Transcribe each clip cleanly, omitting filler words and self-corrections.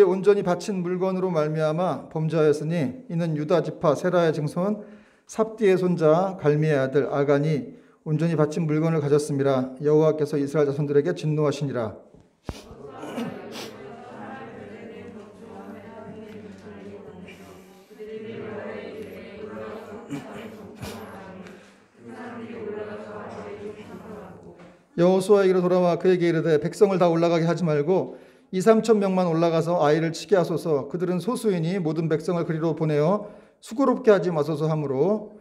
온전히 바친 물건으로 말미암아 범죄하였으니 이는 유다 지파 세라의 증손 삽디의 손자 갈미의 아들 아간이 온전히 바친 물건을 가졌음이라. 여호와께서 이스라엘 자손들에게 진노하시니라. 여호수아에게로 돌아와 그에게 이르되 백성을 다 올라가게 하지 말고 2-3천 명만 올라가서 아이를 치게 하소서. 그들은 소수이니 모든 백성을 그리로 보내어 수고롭게 하지 마소서 하므로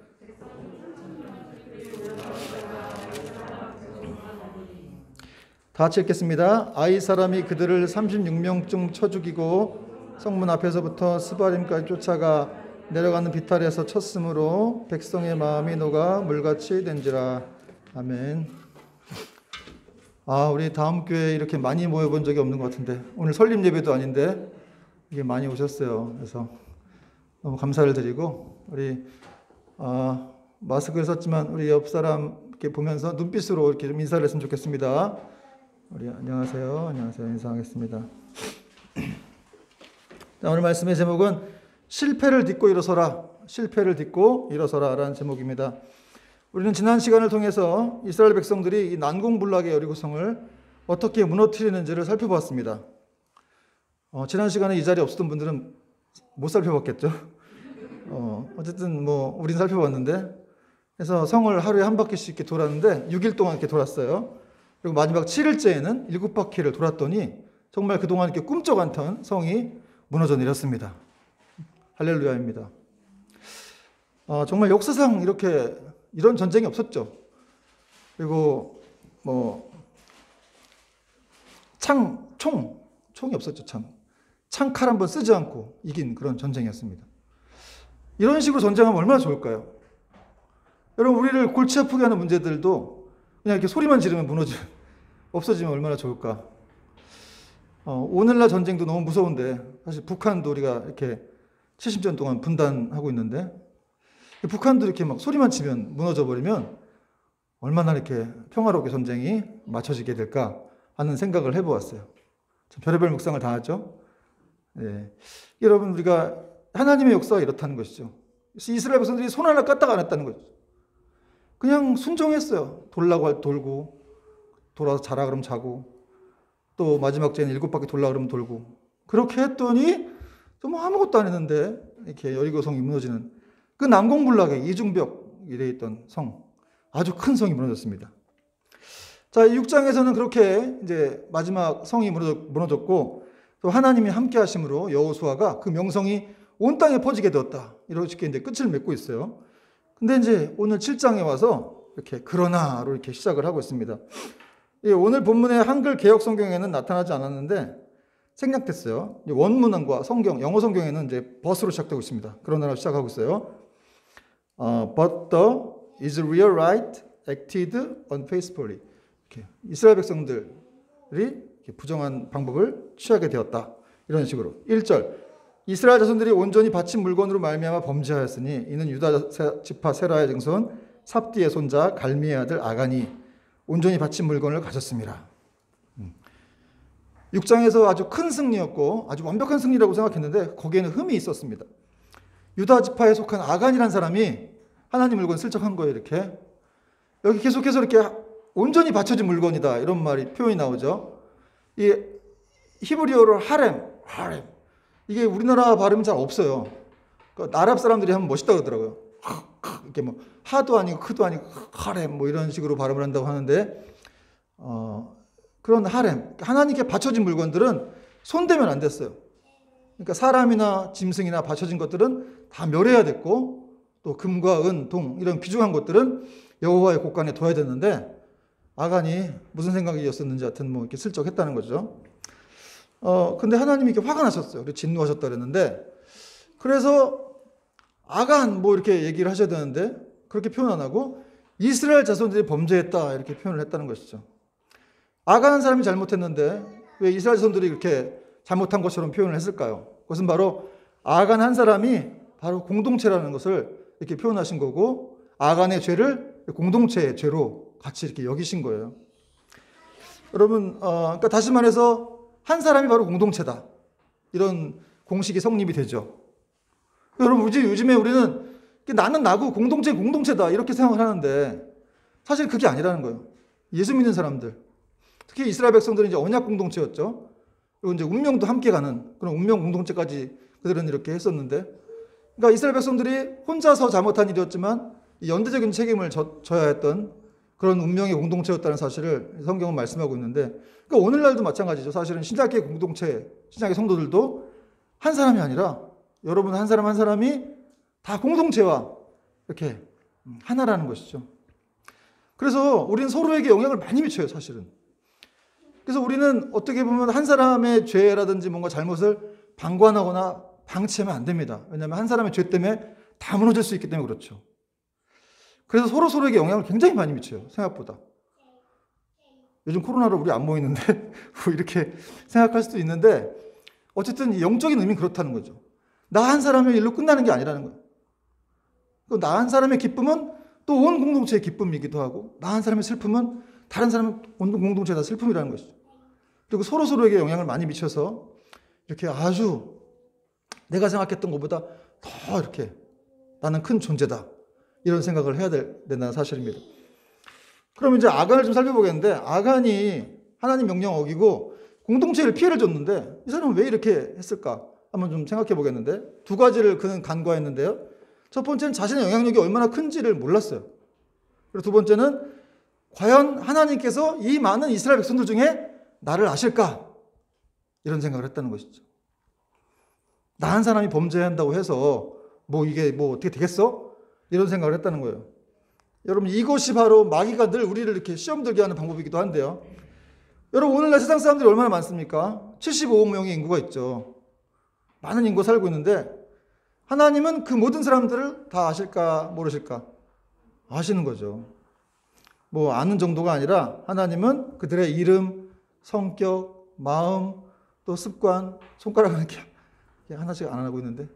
다 같이 읽겠습니다. 아이 사람이 그들을 36명쯤 쳐 죽이고 성문 앞에서부터 스바림까지 쫓아가 내려가는 비탈에서 쳤으므로 백성의 마음이 녹아 물같이 된지라. 아멘. 우리 다음 교회에 이렇게 많이 모여본 적이 없는 것 같은데, 오늘 설립 예배도 아닌데 이게 많이 오셨어요. 그래서 너무 감사를 드리고, 우리 마스크를 썼지만 우리 옆 사람 이렇게 보면서 눈빛으로 이렇게 좀 인사를 했으면 좋겠습니다. 우리 안녕하세요. 안녕하세요. 인사하겠습니다. 자, 오늘 말씀의 제목은 실패를 딛고 일어서라. 실패를 딛고 일어서라 라는 제목입니다. 우리는 지난 시간을 통해서 이스라엘 백성들이 이 난공불락의 여리고성을 어떻게 무너뜨리는지를 살펴봤습니다. 지난 시간에 이 자리에 없었던 분들은 못 살펴봤겠죠. 어쨌든 우린 살펴봤는데, 그래서 성을 하루에 한 바퀴씩 이렇게 돌았는데 6일 동안 이렇게 돌았어요. 그리고 마지막 7일째에는 7바퀴를 돌았더니 정말 그동안 이렇게 꿈쩍 않던 성이 무너져 내렸습니다. 할렐루야입니다. 정말 역사상 이런 전쟁이 없었죠. 그리고 총이 없었죠. 창칼 한번 쓰지 않고 이긴 그런 전쟁이었습니다. 이런 식으로 전쟁하면 얼마나 좋을까요? 여러분, 우리를 골치 아프게 하는 문제들도 그냥 이렇게 소리만 지르면 없어지면 얼마나 좋을까? 오늘날 전쟁도 너무 무서운데, 사실 북한도 우리가 이렇게 70년 동안 분단하고 있는데, 북한도 이렇게 막 소리만 치면 무너져 버리면 얼마나 이렇게 평화롭게 전쟁이 맞춰지게 될까 하는 생각을 해보았어요. 별의별 묵상을 다 하죠. 네. 여러분, 우리가 하나님의 역사가 이렇다는 것이죠. 이스라엘 백성들이 손 하나 까딱 안 했다는 거죠. 그냥 순종했어요. 돌라고 할 때 돌고, 돌아서 자라 그러면 자고, 또 마지막 주에는 7바퀴 돌라 그러면 돌고, 그렇게 했더니 좀 아무것도 안 했는데 이렇게 여리고성이 무너지는 그 난공불락의 이중벽 이래 있던 성, 아주 큰 성이 무너졌습니다. 자, 6장에서는 그렇게 이제 마지막 성이 무너졌고, 또 하나님이 함께 하심으로 여호수아가 그 명성이 온 땅에 퍼지게 되었다. 이렇게 이제 끝을 맺고 있어요. 근데 이제 오늘 7장에 와서 이렇게 그러나로 이렇게 시작을 하고 있습니다. 오늘 본문의 한글 개역 성경에는 나타나지 않았는데 생략됐어요. 원문과 성경, 영어 성경에는 이제 but으로 시작되고 있습니다. 그러나로 시작하고 있어요. But the Israelite acted unfaithfully. 이렇게 이스라엘 백성들이 이렇게 부정한 방법을 취하게 되었다. 이런 식으로. 1절. 이스라엘 자손들이 온전히 바친 물건으로 말미암아 범죄하였으니 이는 유다 지파 세라의 증손 삽디의 손자 갈미의 아들 아간이 온전히 바친 물건을 가졌습니다. 6장에서 아주 큰 승리였고 아주 완벽한 승리라고 생각했는데 거기에는 흠이 있었습니다. 유다 지파에 속한 아간이라는 사람이 하나님 물건 슬쩍한 거예요. 이렇게 여기 계속해서 이렇게 온전히 바쳐진 물건이다 이런 말이 표현이 나오죠. 이 히브리어로 하렘 이게 우리나라 발음은 잘 없어요. 그러니까 아랍 사람들이 하면 멋있다 그러더라고요. 이렇게 하도 아니고 크도 아니고 하렘 이런 식으로 발음을 한다고 하는데 그런 하렘 하나님께 바쳐진 물건들은 손대면 안 됐어요. 그러니까 사람이나 짐승이나 바쳐진 것들은 다 멸해야 됐고 또 금과 은, 동 이런 귀중한 것들은 여호와의 곳간에 둬야 됐는데 아간이 무슨 생각이었었는지 하여튼 이렇게 슬쩍 했다는 거죠. 근데 하나님이 이렇게 화가 나셨어요. 그래서 진노하셨다 그랬는데 그래서 아간 이렇게 얘기를 하셔야 되는데 그렇게 표현 안 하고 이스라엘 자손들이 범죄했다 이렇게 표현을 했다는 것이죠. 아간 사람이 잘못했는데 왜 이스라엘 자손들이 그렇게 잘못한 것처럼 표현을 했을까요? 그것은 바로 아간 한 사람이 바로 공동체라는 것을 이렇게 표현하신 거고 아간의 죄를 공동체의 죄로 같이 이렇게 여기신 거예요. 여러분, 그러니까 다시 말해서 한 사람이 바로 공동체다. 이런 공식이 성립이 되죠. 여러분, 요즘에 우리는 나는 나고 공동체 공동체다 이렇게 생각을 하는데 사실 그게 아니라는 거예요. 예수 믿는 사람들, 특히 이스라엘 백성들은 이제 언약 공동체였죠. 그리고 이제 운명도 함께 가는 그런 운명 공동체까지 그들은 이렇게 했었는데, 그러니까 이스라엘 백성들이 혼자서 잘못한 일이었지만 연대적인 책임을 져야 했던 그런 운명의 공동체였다는 사실을 성경은 말씀하고 있는데, 그러니까 오늘날도 마찬가지죠. 사실은 신약의 공동체, 신약의 성도들도 한 사람이 아니라 여러분 한 사람 한 사람이 다 공동체와 이렇게 하나라는 것이죠. 그래서 우리는 서로에게 영향을 많이 미쳐요, 사실은. 그래서 우리는 어떻게 보면 한 사람의 죄라든지 뭔가 잘못을 방관하거나 방치하면 안 됩니다. 왜냐하면 한 사람의 죄 때문에 다 무너질 수 있기 때문에 그렇죠. 그래서 서로에게 영향을 굉장히 많이 미쳐요, 생각보다. 요즘 코로나로 우리 안 모이는데 뭐 이렇게 생각할 수도 있는데, 어쨌든 영적인 의미는 그렇다는 거죠. 나 한 사람의 일로 끝나는 게 아니라는 거예요. 나 한 사람의 기쁨은 또 온 공동체의 기쁨이기도 하고, 나 한 사람의 슬픔은 다른 사람 온 공동체의 다 슬픔이라는 것이죠. 그리고 서로에게 영향을 많이 미쳐서 이렇게 아주 내가 생각했던 것보다 더 이렇게 나는 큰 존재다 이런 생각을 해야 된다는 사실입니다. 그럼 이제 아간을 좀 살펴보겠는데, 아간이 하나님 명령 어기고 공동체를 피해를 줬는데 이 사람은 왜 이렇게 했을까 한번 좀 생각해 보겠는데, 두 가지를 그는 간과했는데요. 첫 번째는 자신의 영향력이 얼마나 큰지를 몰랐어요. 그리고 두 번째는 과연 하나님께서 이 많은 이스라엘 백성들 중에 나를 아실까? 이런 생각을 했다는 것이죠. 나 한 사람이 범죄한다고 해서 이게 어떻게 되겠어? 이런 생각을 했다는 거예요. 여러분, 이것이 바로 마귀가 늘 우리를 이렇게 시험 들게 하는 방법이기도 한데요. 여러분, 오늘날 세상 사람들이 얼마나 많습니까? 75억 명의 인구가 있죠. 많은 인구가 살고 있는데 하나님은 그 모든 사람들을 다 아실까 모르실까? 아시는 거죠. 아는 정도가 아니라 하나님은 그들의 이름, 성격, 마음, 또 습관, 손가락을 이렇게 하나씩 안 하고 있는데,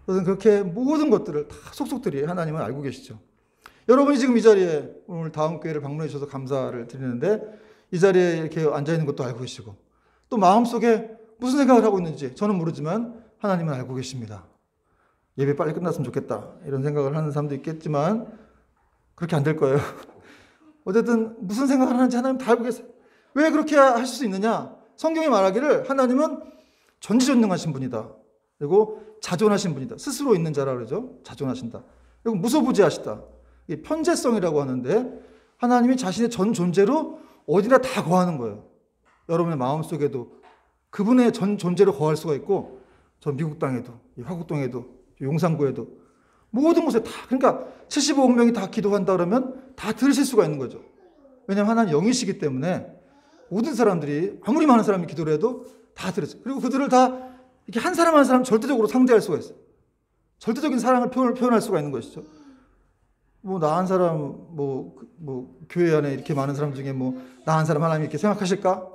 그래서 그렇게 모든 것들을 다 속속들이 하나님은 알고 계시죠. 여러분이 지금 이 자리에 오늘 다음 교회를 방문해 주셔서 감사를 드리는데, 이 자리에 이렇게 앉아 있는 것도 알고 계시고, 또 마음속에 무슨 생각을 하고 있는지 저는 모르지만 하나님은 알고 계십니다. 예배 빨리 끝났으면 좋겠다 이런 생각을 하는 사람도 있겠지만 그렇게 안 될 거예요. 어쨌든 무슨 생각을 하는지 하나님 다 알고 계세요. 왜 그렇게 하실 수 있느냐? 성경이 말하기를 하나님은 전지전능하신 분이다. 그리고 자존하신 분이다. 스스로 있는 자라 그러죠. 자존하신다. 그리고 무소부지하시다. 이게 편재성이라고 하는데, 하나님이 자신의 전 존재로 어디나 다 거하는 거예요. 여러분의 마음속에도 그분의 전 존재로 거할 수가 있고, 저 미국 땅에도, 화국 땅에도, 용산구에도 모든 곳에 다, 그러니까 75억 명이 다 기도한다 그러면 다 들으실 수가 있는 거죠. 왜냐하면 하나님 영이시기 때문에 모든 사람들이, 아무리 많은 사람이 기도를 해도 다 들으세요. 그리고 그들을 다 이렇게 한 사람 한 사람 절대적으로 상대할 수가 있어요. 절대적인 사랑을 표현할 수가 있는 것이죠. 나 한 사람, 교회 안에 이렇게 많은 사람 중에 나 한 사람 하나님 이렇게 생각하실까?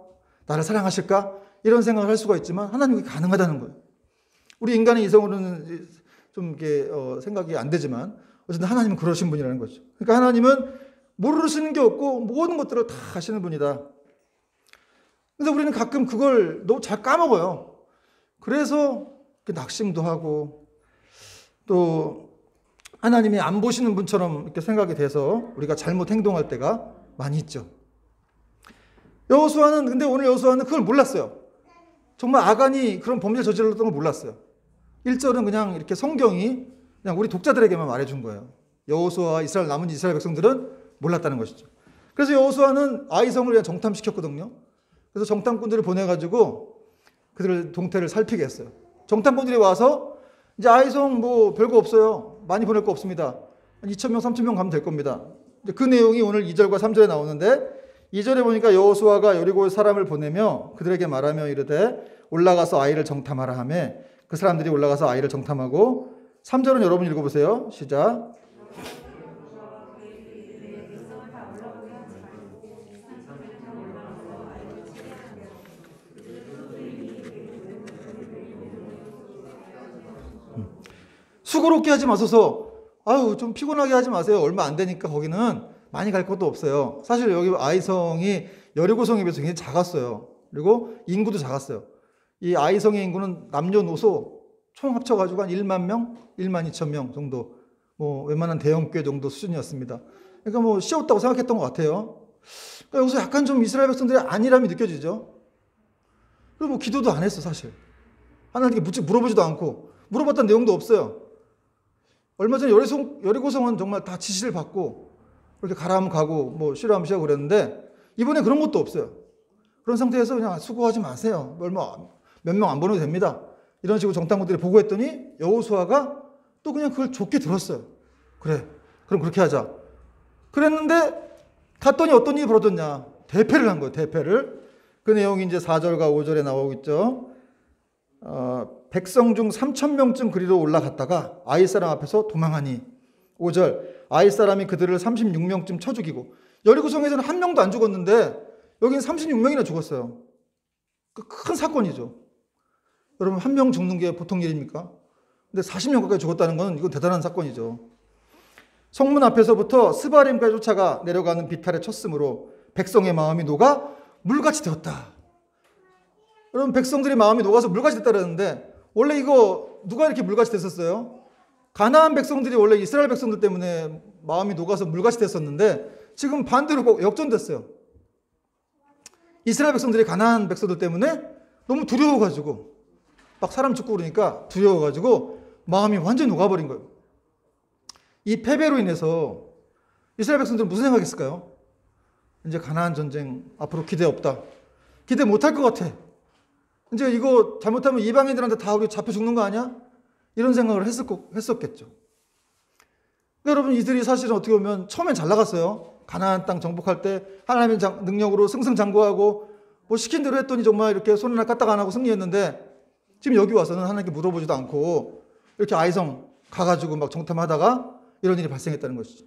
나를 사랑하실까? 이런 생각을 할 수가 있지만 하나님이 가능하다는 거예요. 우리 인간의 이성으로는 좀 이렇게 생각이 안 되지만 어쨌든 하나님은 그러신 분이라는 거죠. 그러니까 하나님은 모르시는 게 없고 모든 것들을 다 아시는 분이다. 근데 우리는 가끔 그걸 너무 잘 까먹어요. 그래서 낙심도 하고 또 하나님이 안 보시는 분처럼 이렇게 생각이 돼서 우리가 잘못 행동할 때가 많이 있죠. 근데 오늘 여호수아는 그걸 몰랐어요. 정말 아간이 그런 범죄를 저질렀던 걸 몰랐어요. 1절은 그냥 이렇게 성경이 그냥 우리 독자들에게만 말해준 거예요. 여호수아와 남은 이스라엘 백성들은 몰랐다는 것이죠. 그래서 여호수아는 아이성을 그냥 정탐시켰거든요. 그래서 정탐꾼들을 보내가지고 그들을 동태를 살피게 했어요. 정탐꾼들이 와서 이제 아이성 별거 없어요. 많이 보낼 거 없습니다. 한 2,000명, 3,000명 가면 될 겁니다. 그 내용이 오늘 2절과 3절에 나오는데, 2절에 보니까 여호수아가 여리고에 사람을 보내며 그들에게 말하며 이르되 올라가서 아이를 정탐하라 하며 그 사람들이 올라가서 아이를 정탐하고, 3절은 여러분 읽어보세요. 시작. 수고롭게 하지 마소서. 좀 피곤하게 하지 마세요. 얼마 안 되니까 거기는 많이 갈 것도 없어요. 사실 여기 아이성이 여리고성에 비해서 굉장히 작았어요. 그리고 인구도 작았어요. 이 아이성의 인구는 남녀노소 총 합쳐가지고 한 1만 명, 1만 2천 명 정도, 뭐 웬만한 대형교회 정도 수준이었습니다. 그러니까 뭐 쉬웠다고 생각했던 것 같아요. 그러니까 여기서 약간 좀 이스라엘 백성들의 안일함이 느껴지죠. 그리고 뭐 기도도 안 했어, 사실. 하나님께 물어보지도 않고, 물어봤던 내용도 없어요. 얼마 전에 여리고성은 정말 다 지시를 받고, 그렇게 가라하면 가고, 뭐 쉬라하면 쉬라고 그랬는데, 이번에 그런 것도 없어요. 그런 상태에서 그냥 수고하지 마세요. 몇 명 안 보내도 됩니다. 이런 식으로 정탐꾼들이 보고했더니 여호수아가 또 그냥 그걸 좋게 들었어요. 그래, 그럼 그렇게 하자. 그랬는데 갔더니 어떤 일이 벌어졌냐. 대패를 한 거예요. 대패를. 그 내용이 이제 4절과 5절에 나오고 있죠. 백성 중 3,000명쯤 그리로 올라갔다가 아이 사람 앞에서 도망하니. 5절, 아이 사람이 그들을 36명쯤 쳐 죽이고. 여리고성에서는 한 명도 안 죽었는데 여기는 36명이나 죽었어요. 큰 사건이죠. 여러분, 한 명 죽는 게 보통 일입니까? 근데 40명 가까이 죽었다는 건 이건 대단한 사건이죠. 성문 앞에서부터 스바림까지 쫓아가 내려가는 비탈에 쳤으므로 백성의 마음이 녹아 물같이 되었다. 여러분, 백성들의 마음이 녹아서 물같이 됐다 그러는데 원래 이거 누가 이렇게 물같이 됐었어요? 가나안 백성들이 원래 이스라엘 백성들 때문에 마음이 녹아서 물같이 됐었는데 지금 반대로 역전됐어요. 이스라엘 백성들이 가나안 백성들 때문에 너무 두려워가지고 막 사람 죽고 그러니까 두려워가지고 마음이 완전히 녹아버린 거예요. 이 패배로 인해서 이스라엘 백성들은 무슨 생각했을까요? 이제 가나안 전쟁 앞으로 기대 없다. 기대 못할 것 같아. 이제 이거 잘못하면 이방인들한테 다 우리 잡혀 죽는 거 아니야? 이런 생각을 했었겠죠. 여러분, 이들이 사실은 어떻게 보면 처음엔 잘 나갔어요. 가나안 땅 정복할 때 하나님의 능력으로 승승장구하고 뭐 시킨 대로 했더니 정말 이렇게 손 하나 까딱 안 하고 승리했는데 지금 여기 와서는 하나님께 물어보지도 않고 이렇게 아이성 가가지고 막 정탐하다가 이런 일이 발생했다는 것이죠.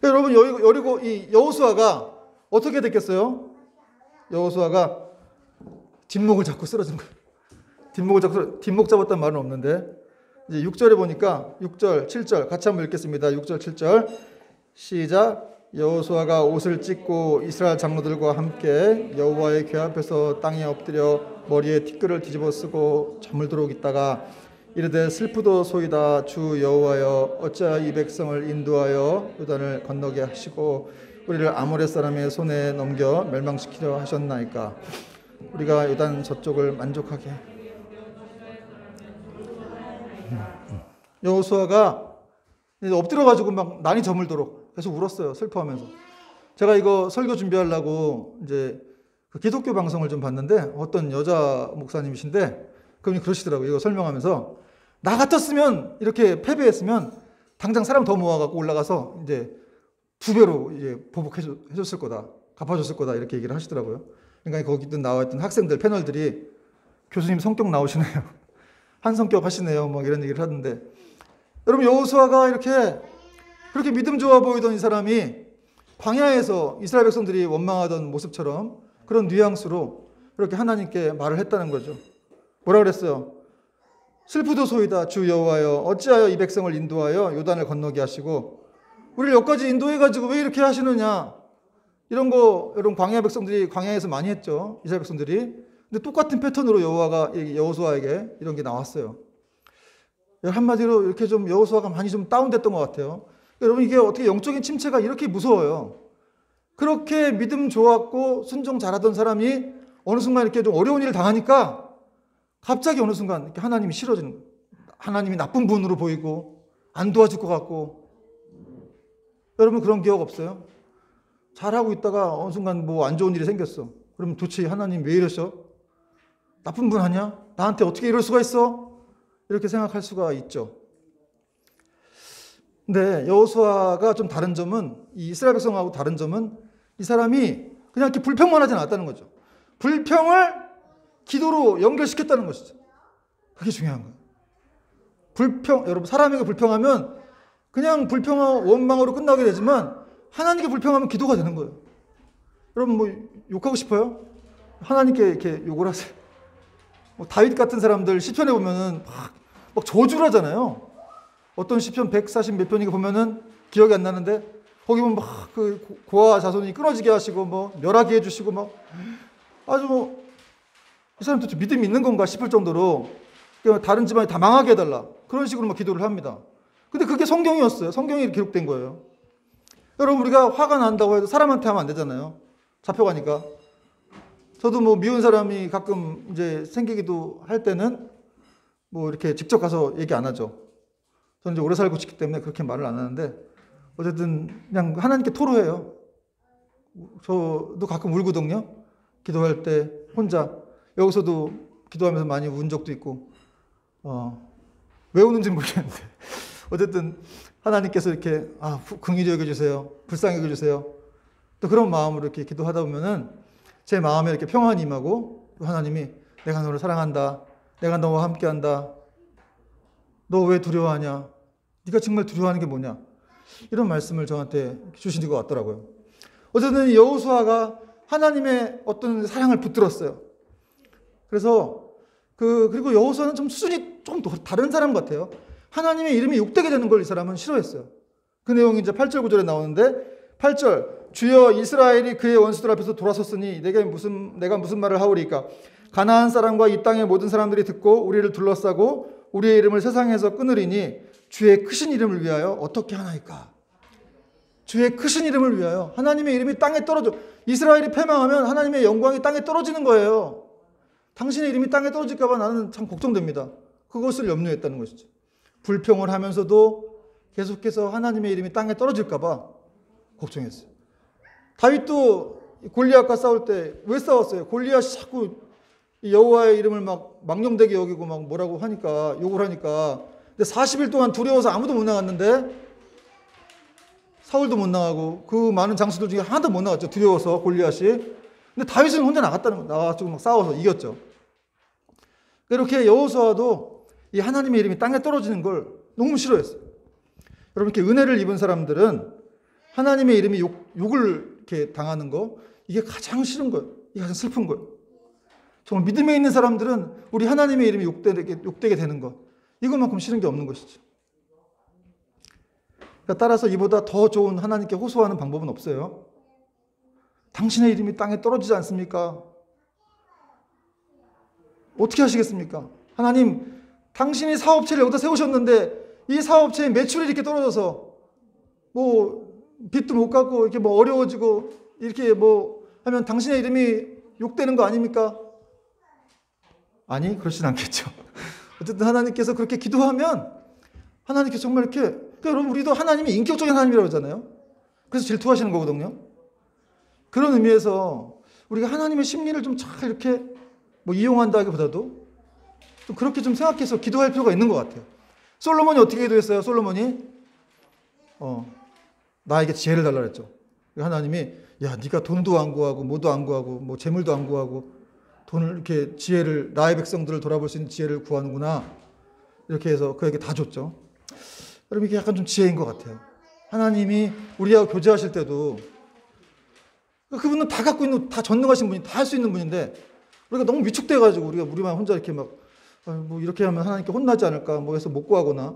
여러분, 여리고 이 여호수아가 어떻게 됐겠어요? 여호수아가 뒷목을 잡고 쓰러진 거예요. 뒷목 잡았단 말은 없는데 이제 6절에 보니까 6절, 7절 같이 한번 읽겠습니다. 6절, 7절 시작. 여호수아가 옷을 찢고 이스라엘 장로들과 함께 여호와의 궤 앞에서 땅에 엎드려 머리에 티끌을 뒤집어 쓰고 저물도록 있다가 이르되 슬프도소이다. 주 여호와여 어찌하여 이 백성을 인도하여 요단을 건너게 하시고 우리를 아모렛 사람의 손에 넘겨 멸망시키려 하셨나이까. 우리가 요단 저쪽을 만족하게. 여호수아가 엎드려가지고 막 난이 저물도록 계속 울었어요. 슬퍼하면서. 제가 이거 설교 준비하려고 이제 그 기독교 방송을 좀 봤는데 어떤 여자 목사님이신데 그분이 그러시더라고요. 이거 설명하면서 나 같았으면 이렇게 패배했으면 당장 사람 더 모아갖고 올라가서 이제 2배로 이제 보복해줬을 거다. 갚아줬을 거다. 이렇게 얘기를 하시더라고요. 그러니까 거기 나와있던 학생들 패널들이 교수님 성격 나오시네요. 한 성격 하시네요. 뭐 이런 얘기를 하던데 여러분, 여호수아가 이렇게 그렇게 믿음 좋아 보이던 이 사람이 광야에서 이스라엘 백성들이 원망하던 모습처럼 그런 뉘앙스로 그렇게 하나님께 말을 했다는 거죠. 뭐라 그랬어요? 슬프도소이다. 주 여호와여 어찌하여 이 백성을 인도하여 요단을 건너게 하시고 우리를 여기까지 인도해가지고 왜 이렇게 하시느냐. 이런 거 여러분 광야 백성들이 광야에서 많이 했죠. 이스라엘 백성들이. 근데 똑같은 패턴으로 여호수아에게 이런 게 나왔어요. 한마디로 이렇게 좀 여호수아가 많이 좀 다운됐던 것 같아요. 여러분, 이게 어떻게 영적인 침체가 이렇게 무서워요. 그렇게 믿음 좋았고 순종 잘하던 사람이 어느 순간 이렇게 좀 어려운 일을 당하니까 갑자기 어느 순간 이렇게 하나님이 싫어지는 거예요. 하나님이 나쁜 분으로 보이고 안 도와줄 것 같고. 여러분, 그런 기억 없어요? 잘하고 있다가 어느 순간 뭐 안 좋은 일이 생겼어. 그러면 도대체 하나님 왜 이러셔? 나쁜 분 아니야? 나한테 어떻게 이럴 수가 있어? 이렇게 생각할 수가 있죠. 근데 여호수아가 좀 다른 점은 이 이스라엘 백성하고 다른 점은 이 사람이 그냥 이렇게 불평만 하지 않았다는 거죠. 불평을 기도로 연결시켰다는 것이죠. 그게 중요한 거예요. 여러분, 사람에게 불평하면 그냥 불평하고 원망으로 끝나게 되지만 하나님께 불평하면 기도가 되는 거예요. 여러분, 뭐 욕하고 싶어요? 하나님께 이렇게 욕을 하세요. 뭐 다윗 같은 사람들 시편에 보면은 막 저주를 하잖아요. 어떤 시편 140 몇 편인가 보면은 기억이 안 나는데 거기 보면 막 그 고아 자손이 끊어지게 하시고 뭐 멸하게 해주시고 막 아주 뭐 이 사람 도대체 믿음이 있는 건가 싶을 정도로 다른 집안이 다 망하게 해달라. 그런 식으로 막 기도를 합니다. 근데 그게 성경이었어요. 성경에 기록된 거예요. 여러분, 우리가 화가 난다고 해도 사람한테 하면 안 되잖아요. 잡혀가니까. 저도 뭐 미운 사람이 가끔 이제 생기기도 할 때는 뭐 이렇게 직접 가서 얘기 안 하죠. 저는 이제 오래 살고 있기 때문에 그렇게 말을 안 하는데, 어쨌든 그냥 하나님께 토로해요. 저도 가끔 울거든요. 기도할 때 혼자. 여기서도 기도하면서 많이 운 적도 있고, 왜 우는지 모르겠는데 어쨌든 하나님께서 이렇게 긍휼히 여겨주세요, 불쌍히 여겨주세요, 또 그런 마음으로 이렇게 기도하다 보면은 제 마음에 이렇게 평안이 임하고, 또 하나님이 내가 너를 사랑한다, 내가 너와 함께한다, 너 왜 두려워하냐, 네가 정말 두려워하는 게 뭐냐, 이런 말씀을 저한테 주신 것 같더라고요. 어쨌든 여호수아가 하나님의 어떤 사랑을 붙들었어요. 그래서 그리고 여호수아는 좀 수준이 좀 다른 사람 같아요. 하나님의 이름이 욕되게 되는 걸 이 사람은 싫어했어요. 그 내용이 이제 8절 9절에 나오는데, 8절, 주여 이스라엘이 그의 원수들 앞에서 돌아섰으니 내가 무슨 말을 하오리까. 가나안 사람과 이 땅의 모든 사람들이 듣고 우리를 둘러싸고 우리의 이름을 세상에서 끊으리니 주의 크신 이름을 위하여 어떻게 하나이까. 주의 크신 이름을 위하여. 하나님의 이름이 땅에 떨어져, 이스라엘이 패망하면 하나님의 영광이 땅에 떨어지는 거예요. 당신의 이름이 땅에 떨어질까 봐 나는 참 걱정됩니다. 그것을 염려했다는 것이죠. 불평을 하면서도 계속해서 하나님의 이름이 땅에 떨어질까 봐 걱정했어요. 다윗도 골리앗과 싸울 때 왜 싸웠어요? 골리앗이 자꾸 여호와의 이름을 막 망령되게 여기고 막 뭐라고 하니까, 욕을 하니까. 근데 40일 동안 두려워서 아무도 못 나갔는데, 사울도 못 나가고 그 많은 장수들 중에 하나도 못 나갔죠. 두려워서 골리앗이. 근데 다윗은 혼자 나가가지고 막 싸워서 이겼죠. 이렇게 여호수아도 이 하나님의 이름이 땅에 떨어지는 걸 너무 싫어했어요. 여러분, 이렇게 은혜를 입은 사람들은 하나님의 이름이 욕을 이렇게 당하는 거, 이게 가장 싫은 거예요. 이게 가장 슬픈 거예요. 정말 믿음에 있는 사람들은 우리 하나님의 이름이 욕되게 되는 것, 이것만큼 싫은 게 없는 것이죠. 그러니까 따라서 이보다 더 좋은 하나님께 호소하는 방법은 없어요. 당신의 이름이 땅에 떨어지지 않습니까? 어떻게 하시겠습니까? 하나님, 당신이 사업체를 여기다 세우셨는데 이 사업체의 매출이 이렇게 떨어져서 뭐 빚도 못 갚고 이렇게 뭐 어려워지고 이렇게 뭐 하면 당신의 이름이 욕되는 거 아닙니까? 아니, 그렇진 않겠죠. 어쨌든 하나님께서 그렇게 기도하면 하나님께서 정말 이렇게, 그러니까 여러분, 우리도 하나님이 인격적인 하나님이라고 하잖아요. 그래서 질투하시는 거거든요. 그런 의미에서 우리가 하나님의 심리를 좀 잘 이렇게 뭐 이용한다기보다도 좀 그렇게 좀 생각해서 기도할 필요가 있는 것 같아요. 솔로몬이 어떻게 기도했어요? 솔로몬이 나에게 지혜를 달라 그랬죠. 하나님이, 야, 네가 돈도 안 구하고 뭐도 안 구하고 뭐 재물도 안 구하고 돈을 이렇게 지혜를, 나의 백성들을 돌아볼 수 있는 지혜를 구하는구나, 이렇게 해서 그에게 다 줬죠. 여러분, 이게 약간 좀 지혜인 것 같아요. 하나님이 우리하고 교제하실 때도 그분은 다 갖고 있는, 다 전능하신 분이, 다 할 수 있는 분인데 우리가 너무 위축돼가지고 우리만 혼자 이렇게 막 뭐 이렇게 하면 하나님께 혼나지 않을까 뭐 해서 못 구하거나,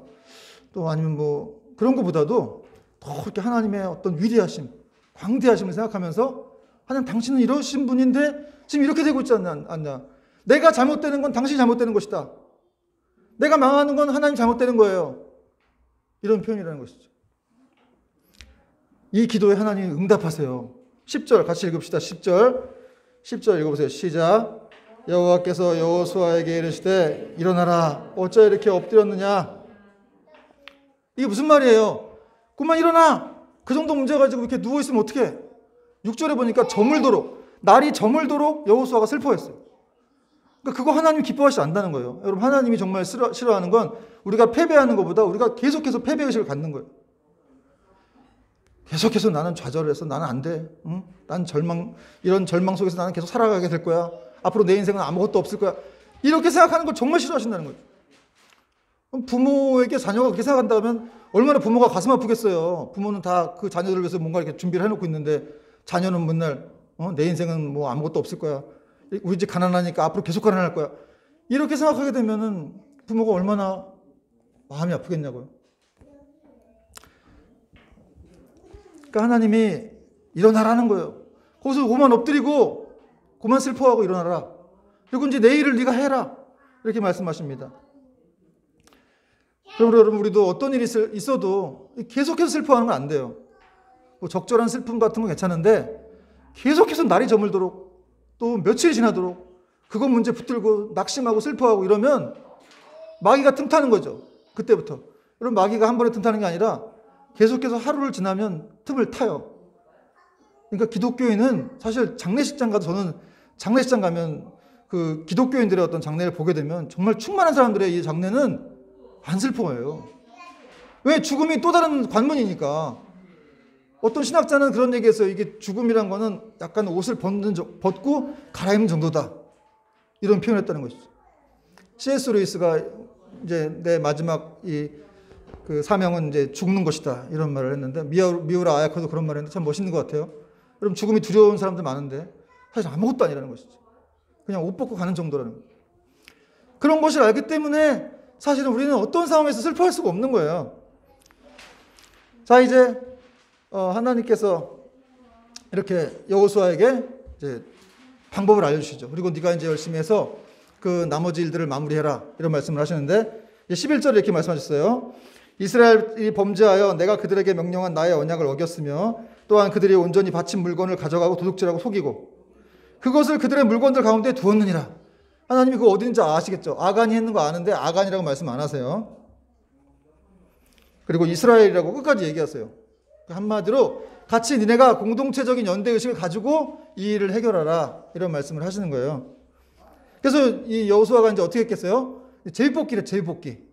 또 아니면 뭐 그런 것보다도 더 이렇게 하나님의 어떤 위대하심, 광대하심을 생각하면서, 하나님, 당신은 이러신 분인데 지금 이렇게 되고 있지 않냐. 내가 잘못되는 건 당신이 잘못되는 것이다. 내가 망하는 건 하나님 잘못되는 거예요. 이런 표현이라는 것이죠. 이 기도에 하나님이 응답하세요. 10절 같이 읽읍시다. 10절 읽어보세요. 시작. 여호와께서 여호수아에게 이르시되 일어나라, 어찌 이렇게 엎드렸느냐. 이게 무슨 말이에요? 그만 일어나. 그 정도 문제 가지고 이렇게 누워있으면 어떡해. 6절에 보니까 날이 저물도록 여호수아가 슬퍼했어요. 그러니까 그거 하나님 기뻐하시지 않는다는 거예요. 여러분, 하나님이 정말 싫어하는 건 우리가 패배하는 것보다 우리가 계속해서 패배의식을 갖는 거예요. 계속해서 나는 좌절해서 나는 안 돼. 응? 난 이런 절망 속에서 나는 계속 살아가게 될 거야. 앞으로 내 인생은 아무것도 없을 거야. 이렇게 생각하는 걸 정말 싫어하신다는 거죠. 그럼 부모에게 자녀가 그렇게 생각한다면 얼마나 부모가 가슴 아프겠어요. 부모는 다 그 자녀들을 위해서 뭔가 이렇게 준비를 해놓고 있는데, 자녀는 맨날 내 인생은 뭐 아무것도 없을 거야. 우리 집 가난하니까 앞으로 계속 가난할 거야. 이렇게 생각하게 되면은 부모가 얼마나 마음이 아프겠냐고요. 그러니까 하나님이 일어나라는 거예요. 거기서 그만 엎드리고 그만 슬퍼하고 일어나라. 그리고 이제 내 일을 네가 해라. 이렇게 말씀하십니다. 그럼 여러분, 우리도 어떤 일이 있어도 계속해서 슬퍼하는 건 안 돼요. 뭐 적절한 슬픔 같은 건 괜찮은데 계속해서 날이 저물도록 또 며칠이 지나도록 그것 문제 붙들고 낙심하고 슬퍼하고 이러면 마귀가 틈타는 거죠. 그때부터. 여러분, 마귀가 한 번에 틈타는 게 아니라 계속해서 하루를 지나면 틈을 타요. 그러니까 기독교인은 사실 장례식장 가도, 저는 장례식장 가면 그 기독교인들의 어떤 장례를 보게 되면 정말 충만한 사람들의 이 장례는 안 슬퍼해요. 왜? 죽음이 또 다른 관문이니까. 어떤 신학자는 그런 얘기했어요. 이게 죽음이란 거는 약간 옷을 벗고 갈아입는 정도다. 이런 표현을 했다는 것이죠. C.S. 루이스가 이제 내 마지막 그 사명은 이제 죽는 것이다. 이런 말을 했는데, 미우라 아야코도 그런 말을 했는데 참 멋있는 것 같아요. 여러분, 죽음이 두려운 사람들 많은데 사실 아무것도 아니라는 것이죠. 그냥 옷 벗고 가는 정도라는 거예요. 그런 것을 알기 때문에 사실은 우리는 어떤 상황에서 슬퍼할 수가 없는 거예요. 자, 이제 하나님께서 이렇게 여호수아에게 이제 방법을 알려주시죠. 그리고 네가 이제 열심히 해서 그 나머지 일들을 마무리해라. 이런 말씀을 하시는데, 11절에 이렇게 말씀하셨어요. 이스라엘이 범죄하여 내가 그들에게 명령한 나의 언약을 어겼으며 또한 그들이 온전히 바친 물건을 가져가고 도둑질하고 속이고 그것을 그들의 물건들 가운데 두었느니라. 하나님이 그거 어딘지 아시겠죠? 아간이 했는 거 아는데 아간이라고 말씀 안 하세요. 그리고 이스라엘이라고 끝까지 얘기하세요. 한마디로 같이 니네가 공동체적인 연대의식을 가지고 이 일을 해결하라. 이런 말씀을 하시는 거예요. 그래서 이 여호수아가 이제 어떻게 했겠어요? 제비뽑기래, 제비뽑기.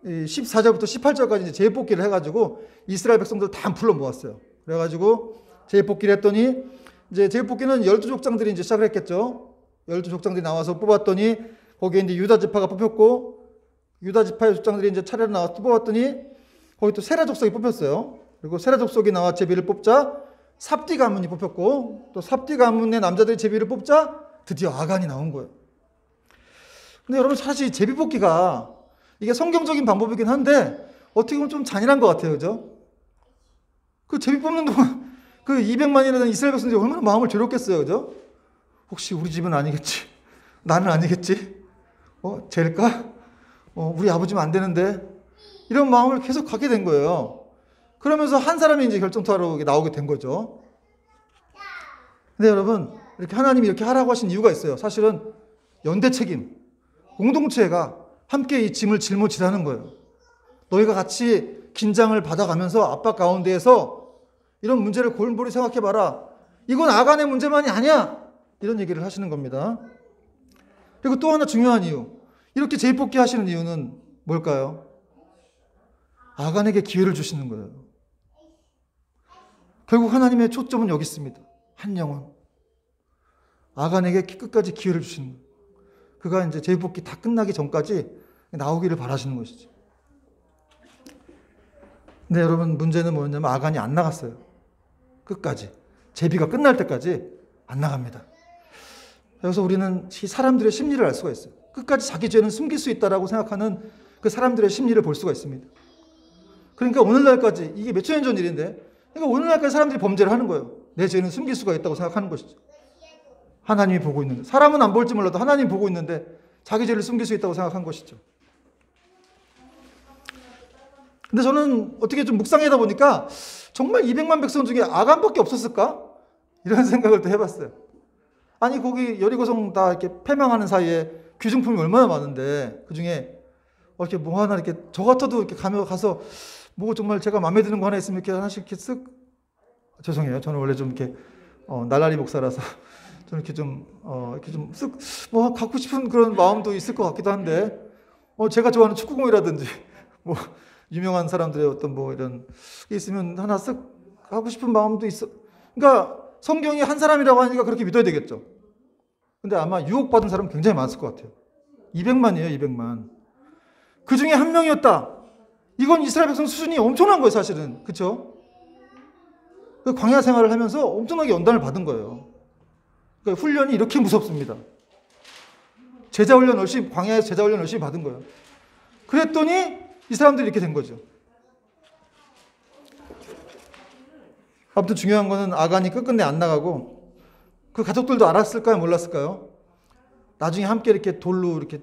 14절부터 18절까지 이제 제비뽑기를 해가지고 이스라엘 백성들 다 불러 모았어요. 그래가지고 제비뽑기를 했더니 이제 제비뽑기는 12족장들이 이제 시작을 했겠죠. 12족장들이 나와서 뽑았더니 거기에 이제 유다 지파가 뽑혔고 유다 지파의 족장들이 이제 차례로 나와서 뽑았더니 거기 또 세라 족속이 뽑혔어요. 그리고 세라 족속이 나와 제비를 뽑자 삽디 가문이 뽑혔고 또 삽디 가문의 남자들이 제비를 뽑자 드디어 아간이 나온 거예요. 근데 여러분, 사실 제비 뽑기가 이게 성경적인 방법이긴 한데 어떻게 보면 좀 잔인한 것 같아요. 그죠? 그 제비 뽑는 동안 그 200만이라는 이스라엘 백성들이 얼마나 마음을 괴롭겠어요. 그죠? 혹시 우리 집은 아니겠지? 나는 아니겠지? 쟤일까? 우리 아버지면 안 되는데? 이런 마음을 계속 갖게 된 거예요. 그러면서 한 사람이 이제 결정토하러 나오게 된 거죠. 근데 여러분, 이렇게 하나님이 이렇게 하라고 하신 이유가 있어요. 사실은 연대 책임, 공동체가 함께 이 짐을 짊어지라는 거예요. 너희가 같이 긴장을 받아가면서 압박 가운데에서 이런 문제를 골몰이 생각해봐라. 이건 아간의 문제만이 아니야. 이런 얘기를 하시는 겁니다. 그리고 또 하나 중요한 이유. 이렇게 제비뽑기 하시는 이유는 뭘까요? 아간에게 기회를 주시는 거예요. 결국 하나님의 초점은 여기 있습니다. 한 영혼. 아간에게 끝까지 기회를 주시는 거예요. 그가 이제 제비뽑기 다 끝나기 전까지 나오기를 바라시는 것이죠. 근데 여러분, 문제는 뭐였냐면 아간이 안 나갔어요. 끝까지. 제비가 끝날 때까지 안 나갑니다. 그래서 우리는 이 사람들의 심리를 알 수가 있어요. 끝까지 자기 죄는 숨길 수 있다라고 생각하는 그 사람들의 심리를 볼 수가 있습니다. 그러니까 오늘날까지, 이게 몇천 년 전 일인데, 그러니까 오늘날까지 사람들이 범죄를 하는 거예요. 내 죄는 숨길 수가 있다고 생각하는 것이죠. 하나님이 보고 있는데, 사람은 안 볼지 몰라도 하나님이 보고 있는데 자기 죄를 숨길 수 있다고 생각한 것이죠. 근데 저는 어떻게 좀 묵상하다 보니까 정말 200만 백성 중에 아간밖에 없었을까? 이런 생각을 또 해봤어요. 아니, 거기 여리고성 다 이렇게 패망하는 사이에 귀중품이 얼마나 많은데 그 중에 이렇게 뭐 하나 이렇게 저 같아도 이렇게 가서 뭐 정말 제가 마음에 드는 거 하나 있으면 이렇게 하나씩 이렇게 쓱, 죄송해요. 저는 원래 좀 이렇게 날라리 목사라서 좀 이렇게 좀 쓱 뭐 갖고 싶은 그런 마음도 있을 것 같기도 한데 제가 좋아하는 축구공이라든지 뭐 유명한 사람들의 어떤 뭐 이런 게 있으면 하나 쓱 하고 싶은 마음도 있어. 그러니까 성경이 한 사람이라고 하니까 그렇게 믿어야 되겠죠. 근데 아마 유혹받은 사람은 굉장히 많았을 것 같아요. 200만이에요, 200만. 그 중에 한 명이었다. 이건 이스라엘 백성 수준이 엄청난 거예요, 사실은. 그렇죠? 그 광야 생활을 하면서 엄청나게 연단을 받은 거예요. 그러니까 훈련이 이렇게 무섭습니다. 광야에서 제자 훈련 열심히 받은 거예요. 그랬더니 이 사람들이 이렇게 된 거죠. 아무튼 중요한 거는 아간이 끝끝내 안 나가고 그 가족들도 알았을까요? 몰랐을까요? 나중에 함께 이렇게 돌로 이렇게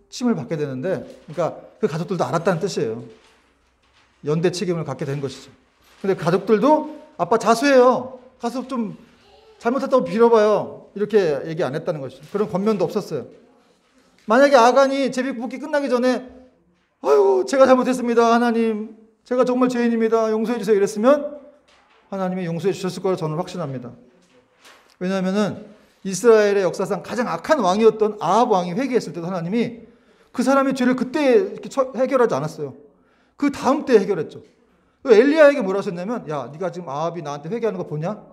침을 받게 되는데, 그러니까 그 가족들도 알았다는 뜻이에요. 연대 책임을 갖게 된 것이죠. 근데 가족들도 아빠 자수해요. 가서 좀 잘못했다고 빌어봐요. 이렇게 얘기 안 했다는 것이죠. 그런 권면도 없었어요. 만약에 아간이 제비뽑기 끝나기 전에 아이고 제가 잘못했습니다. 하나님 제가 정말 죄인입니다. 용서해 주세요. 이랬으면 하나님이 용서해 주셨을 거라 저는 확신합니다. 왜냐하면은 이스라엘의 역사상 가장 악한 왕이었던 아합 왕이 회개했을 때도 하나님이 그 사람의 죄를 그때 이렇게 해결하지 않았어요. 그 다음 때 해결했죠. 엘리야에게 뭐라 하셨냐면, 야, 네가 지금 아합이 나한테 회개하는 거 보냐?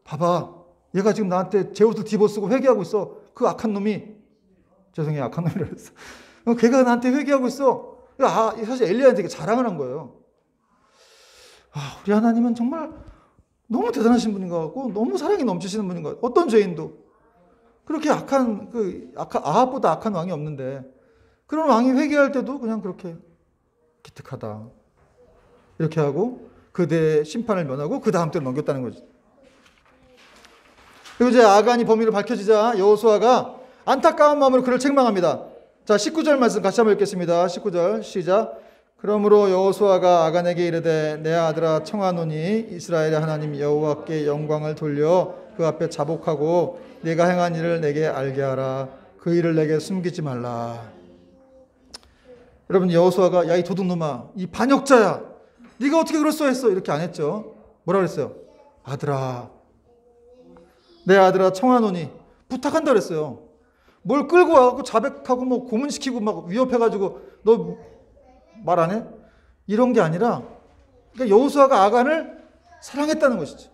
봐봐, 얘가 지금 나한테 제 옷을 뒤집어쓰고 회개하고 있어. 그 악한 놈이, 죄송해요, 악한 놈이라 그랬어. 걔가 나한테 회개하고 있어. 사실 엘리야한테 자랑을 한 거예요. 우리 하나님은 정말 너무 대단하신 분인 것 같고 너무 사랑이 넘치시는 분인 것 같고, 어떤 죄인도 그렇게 아합보다 악한 왕이 없는데 그런 왕이 회개할 때도 그냥 그렇게 기특하다 이렇게 하고 그대의 심판을 면하고 그 다음 때로 넘겼다는 거죠. 그리고 이제 아간이 범인을 밝혀지자 여호수아가 안타까운 마음으로 그를 책망합니다. 자, 19절 말씀 같이 한번 읽겠습니다. 19절 시작. 그러므로 여호수아가 아간에게 이르되 내 아들아 청하노니 이스라엘의 하나님 여호와께 영광을 돌려 그 앞에 자복하고 네가 행한 일을 내게 알게 하라. 그 일을 내게 숨기지 말라. 여러분, 여호수아가 야 이 도둑놈아, 이 반역자야, 네가 어떻게 그럴 수 했어? 이렇게 안 했죠. 뭐라 그랬어요? 아들아, 내 아들아 청하노니, 부탁한다 그랬어요. 뭘 끌고 와갖고 자백하고 뭐 고문시키고 막 위협해가지고 너 말 안 해? 이런 게 아니라, 그러니까 여호수아가 아간을 사랑했다는 것이죠.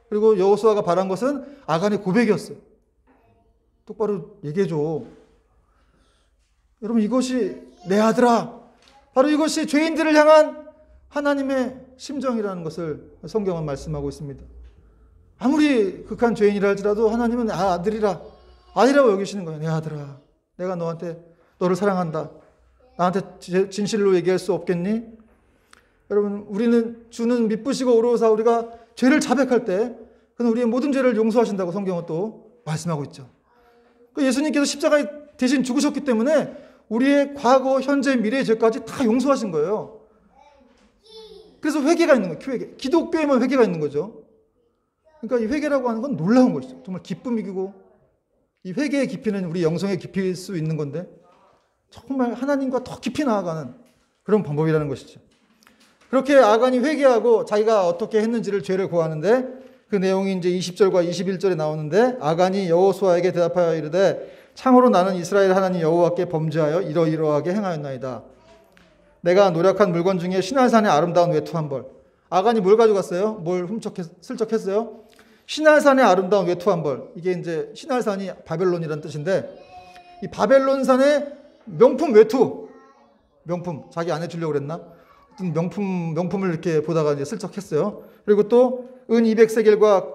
그리고 여호수아가 바란 것은 아간의 고백이었어요. 똑바로 얘기해줘. 여러분, 이것이 내 아들아, 바로 이것이 죄인들을 향한 하나님의 심정이라는 것을 성경은 말씀하고 있습니다. 아무리 극한 죄인이라 할지라도 하나님은 아들이라고 여기시는 거예요. 내 아들아, 내가 너를 사랑한다. 나한테 진실로 얘기할 수 없겠니? 여러분, 우리는 주는 미쁘시고 오로사 우리가 죄를 자백할 때 그는 우리의 모든 죄를 용서하신다고 성경은 또 말씀하고 있죠. 예수님께서 십자가에 대신 죽으셨기 때문에 우리의 과거, 현재, 미래의 죄까지 다 용서하신 거예요. 그래서 회개가 있는 거예요. 회개. 기독교에만 회개가 있는 거죠. 그러니까 이 회개라고 하는 건 놀라운 것이죠. 정말 기쁨이고, 이 회개의 깊이는 우리 영성의 깊이일 수 있는 건데 정말 하나님과 더 깊이 나아가는 그런 방법이라는 것이죠. 그렇게 아간이 회개하고 자기가 어떻게 했는지를 죄를 고하는데, 그 내용이 이제 20절과 21절에 나오는데, 아간이 여호수아에게 대답하여 이르되 참으로 나는 이스라엘 하나님 여호와께 범죄하여 이러이러하게 행하였나이다. 내가 노력한 물건 중에 시날산의 아름다운 외투 한 벌. 아간이 뭘 가져갔어요? 뭘 슬쩍 했어요? 시날산의 아름다운 외투 한 벌. 이게 이제 시날산이 바벨론이라는 뜻인데, 이 바벨론산의 명품 외투, 명품, 자기 아내 주려고 그랬나? 명품을 이렇게 보다가 이제 슬쩍 했어요. 그리고 또 은 200세겔과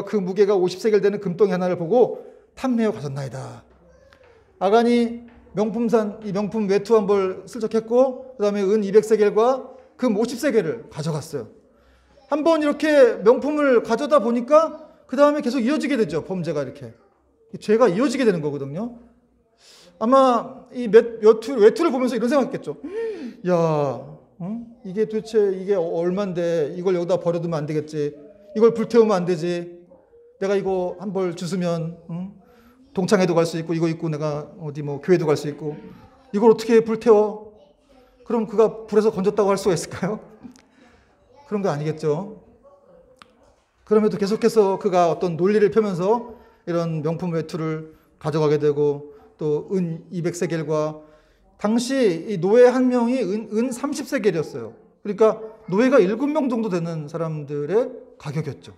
그 무게가 50세겔 되는 금덩이 하나를 보고 탐내어 가졌나이다. 아간이 이 명품 외투 한 벌 슬쩍 했고, 그 다음에 은 200세겔과 금 50세겔을 가져갔어요. 한번 이렇게 명품을 가져다 보니까 그 다음에 계속 이어지게 되죠. 범죄가 이렇게. 죄가 이어지게 되는 거거든요. 아마 이 외투를 보면서 이런 생각했겠죠. 야, 이게 도대체 이게 얼만데 이걸 여기다 버려두면 안 되겠지. 이걸 불태우면 안 되지. 내가 이거 한 벌 주스면 동창회도 갈 수 있고, 이거 입고 내가 어디 뭐 교회도 갈 수 있고, 이걸 어떻게 불태워? 그럼 그가 불에서 건졌다고 할 수가 있을까요? 그런 거 아니겠죠. 그럼에도 계속해서 그가 어떤 논리를 펴면서 이런 명품 외투를 가져가게 되고, 또 은 200세겔과 당시 이 노예 한 명이 은 30세겔이었어요. 그러니까 노예가 7명 정도 되는 사람들의 가격이었죠.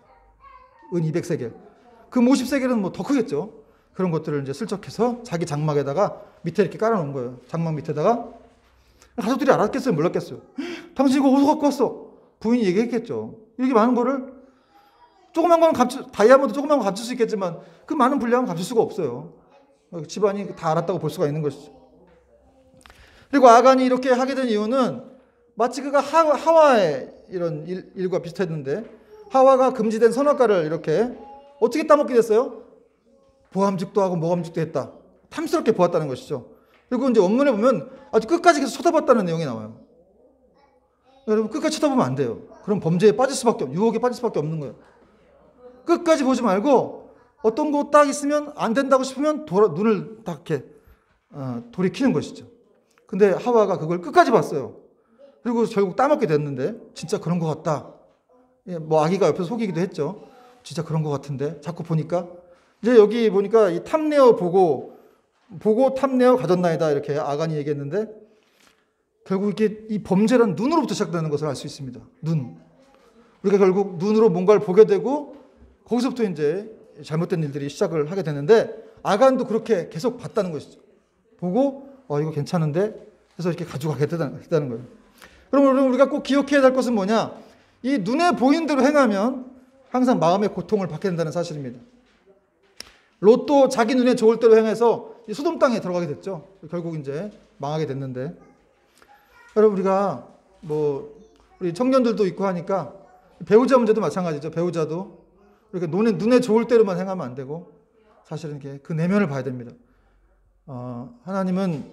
은 200세겔. 금 50세겔은 뭐 더 크겠죠. 그런 것들을 이제 슬쩍해서 자기 장막에다가 밑에 이렇게 깔아놓은 거예요. 장막 밑에다가. 가족들이 알았겠어요? 몰랐겠어요? 당신 이거 어디서 갖고 왔어? 부인이 얘기했겠죠. 이렇게 많은 거를 조그만 건 다이아몬드 조그만 건 감출 수 있겠지만 그 많은 분량은 감출 수가 없어요. 집안이 다 알았다고 볼 수가 있는 것이죠. 그리고 아간이 이렇게 하게 된 이유는 마치 그가 하와의 이런 일과 비슷했는데, 하와가 금지된 선악과를 이렇게 어떻게 따먹게 됐어요? 보암직도 하고 모함직도 했다. 탐스럽게 보았다는 것이죠. 그리고 이제 원문에 보면 아주 끝까지 계속 쳐다봤다는 내용이 나와요. 여러분 끝까지 쳐다보면 안 돼요. 그럼 범죄에 빠질 수밖에 유혹에 빠질 수밖에 없는 거예요. 끝까지 보지 말고 어떤 거 딱 있으면 안 된다고 싶으면 눈을 딱 이렇게 돌이키는 것이죠. 근데 하와가 그걸 끝까지 봤어요. 그리고 결국 따먹게 됐는데 진짜 그런 것 같다. 뭐 아기가 옆에서 속이기도 했죠. 진짜 그런 것 같은데 자꾸 보니까 이제 여기 보니까 이 탐내어 보고 탐내어 가졌나이다 이렇게 아간이 얘기했는데 결국 이렇게 이 범죄란 눈으로부터 시작되는 것을 알 수 있습니다. 눈. 우리가 결국 눈으로 뭔가를 보게 되고 거기서부터 이제 잘못된 일들이 시작을 하게 되는데 아간도 그렇게 계속 봤다는 것이죠. 보고 이거 괜찮은데 해서 이렇게 가져가게 됐다는 거예요. 그러면 우리가 꼭 기억해야 될 것은 뭐냐? 이 눈에 보이는 대로 행하면 항상 마음의 고통을 받게 된다는 사실입니다. 롯도 자기 눈에 좋을 대로 행해서 소돔 땅에 들어가게 됐죠. 결국 이제 망하게 됐는데 여러분 우리가 우리 청년들도 있고 하니까 배우자 문제도 마찬가지죠. 배우자도 이렇게 눈에 좋을 대로만 행하면 안 되고 사실은 이렇게 그 내면을 봐야 됩니다. 하나님은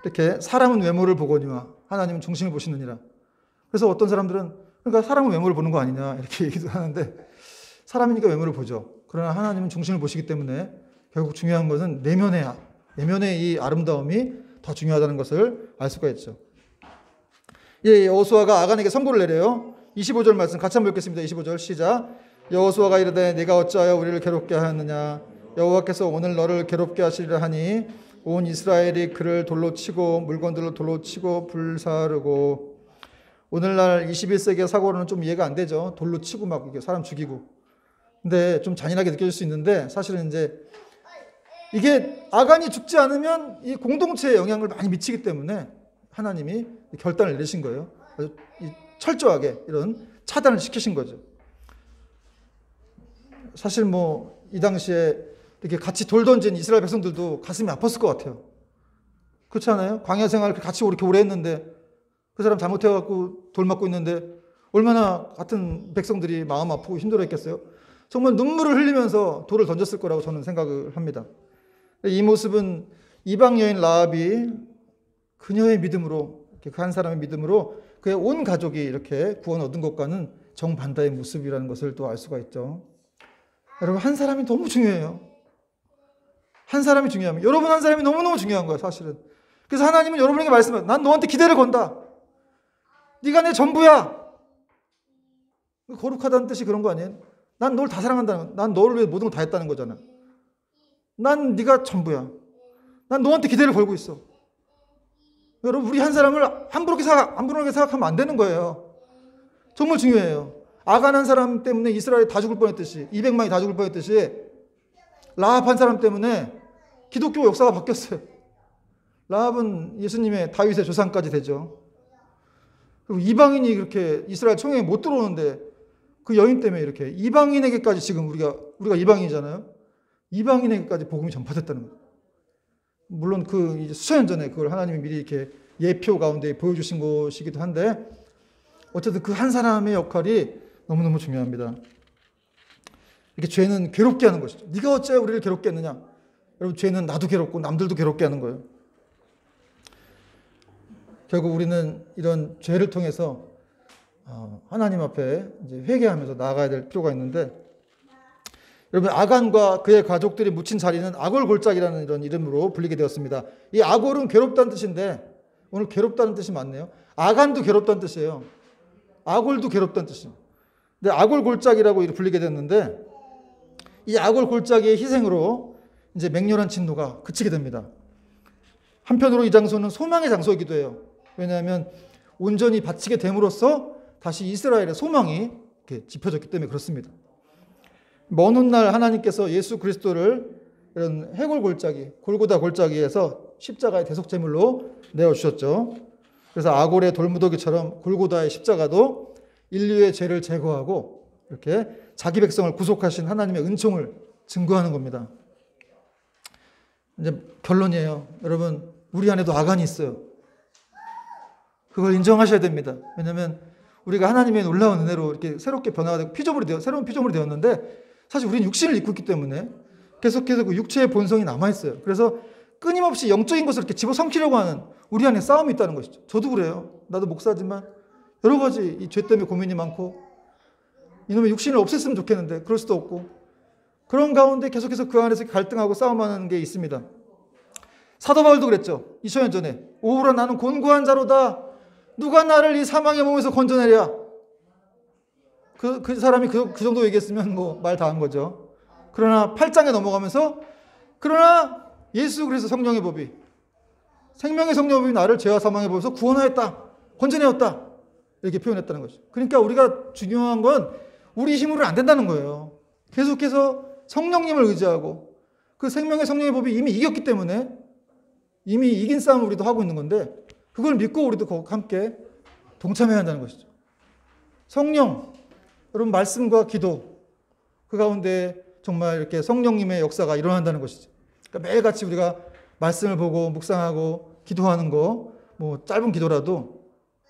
이렇게 사람은 외모를 보거니와 하나님은 중심을 보시느니라. 그래서 어떤 사람들은 그러니까 사람은 외모를 보는 거 아니냐 이렇게 얘기도 하는데 사람이니까 외모를 보죠. 그러나 하나님은 중심을 보시기 때문에 결국 중요한 것은 내면의 이 아름다움이 더 중요하다는 것을 알 수가 있죠. 여호수아가 아간에게 선고를 내려요. 25절 말씀 같이 한번 읽겠습니다. 25절 시작. 여호수아가 이르되 네가 어찌하여 우리를 괴롭게 하였느냐. 여호와께서 오늘 너를 괴롭게 하시리라 하니 온 이스라엘이 그를 돌로 치고 물건들로 돌로 치고 불사르고. 오늘날 21세기의 사고로는 좀 이해가 안 되죠. 돌로 치고 막 사람 죽이고. 근데 좀 잔인하게 느껴질 수 있는데 사실은 이제 이게 아간이 죽지 않으면 이 공동체에 영향을 많이 미치기 때문에 하나님이 결단을 내리신 거예요. 아주 철저하게 이런 차단을 시키신 거죠. 사실 이 당시에 이렇게 같이 돌 던진 이스라엘 백성들도 가슴이 아팠을 것 같아요. 그렇지 않아요? 광야 생활 같이 이렇게 오래 했는데 그 사람 잘못해갖고 돌 맞고 있는데 얼마나 같은 백성들이 마음 아프고 힘들어했겠어요? 정말 눈물을 흘리면서 돌을 던졌을 거라고 저는 생각을 합니다. 이 모습은 이방 여인 라합이 그녀의 믿음으로 그 한 사람의 믿음으로 그의 온 가족이 이렇게 구원 얻은 것과는 정반대의 모습이라는 것을 또 알 수가 있죠. 여러분 한 사람이 너무 중요해요. 한 사람이 중요합니다. 여러분 한 사람이 너무너무 중요한 거예요 사실은. 그래서 하나님은 여러분에게 말씀해요. 난 너한테 기대를 건다. 네가 내 전부야. 거룩하다는 뜻이 그런 거 아니에요? 난 널 다 사랑한다는 거. 난 너를 위해 모든 걸 다 했다는 거잖아. 난 네가 전부야. 난 너한테 기대를 걸고 있어. 여러분 우리 한 사람을 함부로 생각하면 안 되는 거예요. 정말 중요해요. 아간 한 사람 때문에 이스라엘이 다 죽을 뻔했듯이 200만이 다 죽을 뻔했듯이 라합 한 사람 때문에 기독교 역사가 바뀌었어요. 라합은 예수님의 다윗의 조상까지 되죠. 그리고 이방인이 그렇게 이스라엘 총회에 못 들어오는데 그 여인 때문에 이렇게 이방인에게까지 지금 우리가 이방인이잖아요. 이방인에게까지 복음이 전파됐다는 거예요. 물론 그 수천 년 전에 그걸 하나님이 미리 이렇게 예표 가운데 보여주신 것이기도 한데 어쨌든 그 한 사람의 역할이 너무너무 중요합니다. 이렇게 죄는 괴롭게 하는 것이죠. 네가 어째 우리를 괴롭게 했느냐. 여러분 죄는 나도 괴롭고 남들도 괴롭게 하는 거예요. 결국 우리는 이런 죄를 통해서 하나님 앞에 이제 회개하면서 나아가야 될 필요가 있는데 여러분 아간과 그의 가족들이 묻힌 자리는 아골골짜기라는 이런 이름으로 불리게 되었습니다. 이 아골은 괴롭다는 뜻인데 오늘 괴롭다는 뜻이 맞네요. 아간도 괴롭다는 뜻이에요. 아골도 괴롭다는 뜻이에요. 근데 아골골짜기라고 불리게 됐는데 이 아골골짜기의 희생으로 이제 맹렬한 진노가 그치게 됩니다. 한편으로 이 장소는 소망의 장소이기도 해요. 왜냐하면 온전히 바치게 됨으로써 다시 이스라엘의 소망이 이렇게 짚어졌기 때문에 그렇습니다. 먼 훗날 하나님께서 예수 그리스도를 이런 해골 골짜기, 골고다 골짜기에서 십자가의 대속 제물로 내어주셨죠. 그래서 아골의 돌무더기처럼 골고다의 십자가도 인류의 죄를 제거하고 이렇게 자기 백성을 구속하신 하나님의 은총을 증거하는 겁니다. 이제 결론이에요. 여러분, 우리 안에도 아간이 있어요. 그걸 인정하셔야 됩니다. 왜냐하면 우리가 하나님의 놀라운 은혜로 이렇게 새롭게 변화가 되고 새로운 피조물이 되었는데 사실 우리는 육신을 입고 있기 때문에 계속해서 그 육체의 본성이 남아있어요. 그래서 끊임없이 영적인 것을 이렇게 집어삼키려고 하는 우리 안에 싸움이 있다는 것이죠. 저도 그래요. 나도 목사지만 여러 가지 이 죄 때문에 고민이 많고 이놈의 육신을 없앴으면 좋겠는데 그럴 수도 없고 그런 가운데 계속해서 그 안에서 갈등하고 싸움하는 게 있습니다. 사도 바울도 그랬죠. 2000년 전에 오우라 나는 곤고한 자로다. 누가 나를 이 사망의 몸에서 건져내랴. 그 사람이 그 정도 얘기했으면 뭐 말 다 한 거죠. 그러나 8장에 넘어가면서 그러나 예수 그리스도 성령의 법이 생명의 성령의 법이 나를 죄와 사망의 법에서 구원하였다. 건져내었다. 이렇게 표현했다는 거죠. 그러니까 우리가 중요한 건 우리 힘으로는 안 된다는 거예요. 계속해서 성령님을 의지하고 그 생명의 성령의 법이 이미 이겼기 때문에 이미 이긴 싸움을 우리도 하고 있는 건데 그걸 믿고 우리도 함께 동참해야 한다는 것이죠. 성령, 여러분 말씀과 기도 그 가운데 정말 이렇게 성령님의 역사가 일어난다는 것이죠. 그러니까 매일같이 우리가 말씀을 보고 묵상하고 기도하는 거 뭐 짧은 기도라도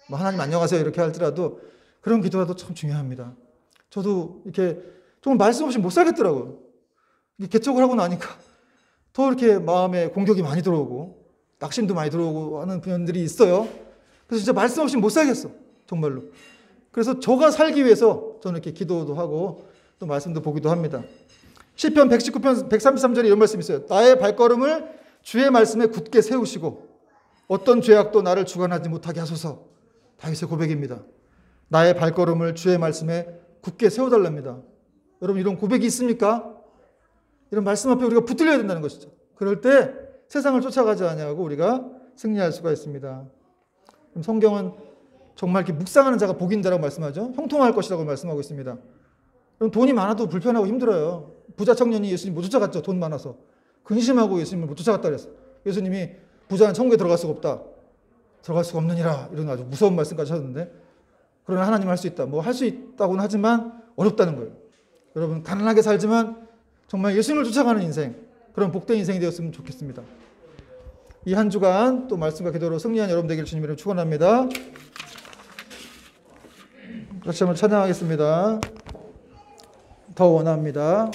뭐 하나님 안녕하세요 이렇게 할지라도 그런 기도라도 참 중요합니다. 저도 이렇게 정말 말씀 없이 못 살겠더라고요. 개척을 하고 나니까 더 이렇게 마음에 공격이 많이 들어오고 낙심도 많이 들어오고 하는 분들이 있어요. 그래서 진짜 말씀 없이 못 살겠어. 정말로. 그래서 저가 살기 위해서 저는 이렇게 기도도 하고 또 말씀도 보기도 합니다. 시편 119편 133절에 이런 말씀이 있어요. 나의 발걸음을 주의 말씀에 굳게 세우시고 어떤 죄악도 나를 주관하지 못하게 하소서. 다윗의 고백입니다. 나의 발걸음을 주의 말씀에 굳게 세워달랍니다. 여러분 이런 고백이 있습니까? 이런 말씀 앞에 우리가 붙들려야 된다는 것이죠. 그럴 때 세상을 쫓아가지 아니하고 우리가 승리할 수가 있습니다. 성경은 정말 이렇게 묵상하는 자가 복이 있다라고 말씀하죠. 형통할 것이라고 말씀하고 있습니다. 그럼 돈이 많아도 불편하고 힘들어요. 부자 청년이 예수님 못 쫓아갔죠. 돈 많아서. 근심하고 예수님을 못 쫓아갔다 그랬어요. 예수님이 부자는 천국에 들어갈 수가 없다. 들어갈 수가 없느니라. 이런 아주 무서운 말씀까지 하셨는데 그러나 하나님 할 수 있다. 뭐 할 수 있다고는 하지만 어렵다는 거예요. 여러분 가난하게 살지만 정말 예수님을 쫓아가는 인생 그런 복된 인생이 되었으면 좋겠습니다. 이 한 주간 또 말씀과 기도로 승리한 여러분 되기를 주님 이름으로 축원합니다. 같이 한번 찬양하겠습니다. 더 원합니다.